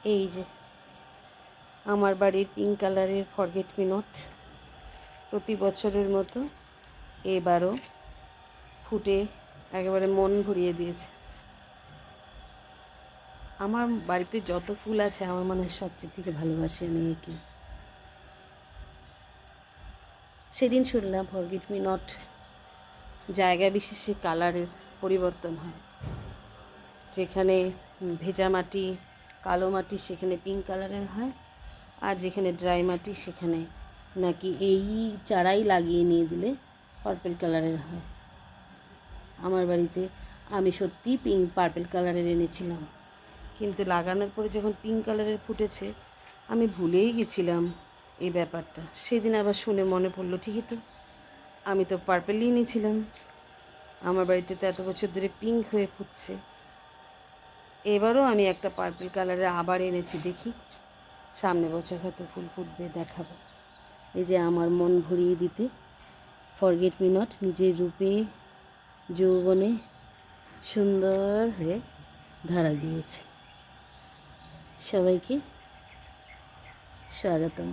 এই যে আমার বাড়ির পিঙ্ক কালারের ফরগেট মি নট প্রতি বছরের মতো এবারও ফুটে একেবারে মন ভরিয়ে দিয়েছে। আমার বাড়িতে যত ফুল আছে আমার মনে হয় সবচেয়ে থেকে ভালোবাসি আমি একে। সেদিন শুনলাম ফরগেট মি নট জায়গা বিশেষে কালারের পরিবর্তন হয়, যেখানে ভেজা মাটি কালো মাটি সেখানে পিঙ্ক কালারের হয়, আর যেখানে ড্রাই মাটি সেখানে নাকি এই চারাই লাগিয়ে নিয়ে দিলে পার্পেল কালারের হয়। আমার বাড়িতে আমি সত্যিই পার্পেল কালারের এনেছিলাম, কিন্তু লাগানোর পরে যখন পিঙ্ক কালারের ফুটেছে আমি ভুলেই গেছিলাম এই ব্যাপারটা। সেদিন আবার শুনে মনে পড়লো, ঠিকই তো, আমি তো পার্পেলই এনেছিলাম। আমার বাড়িতে তো এত বছর ধরে পিঙ্ক হয়ে ফুটছে। এবারও আমি একটা পার্পেল কালারের আবার এনেছি, দেখি সামনে বছর হয়তো ফুল ফুটবে, দেখাবো। এই যে আমার মন ভরিয়ে দিতে ফরগেট মি নট নিজের রূপে যৌবনে সুন্দর হয়ে ধরা দিয়েছে। সবাইকে স্বাগতম।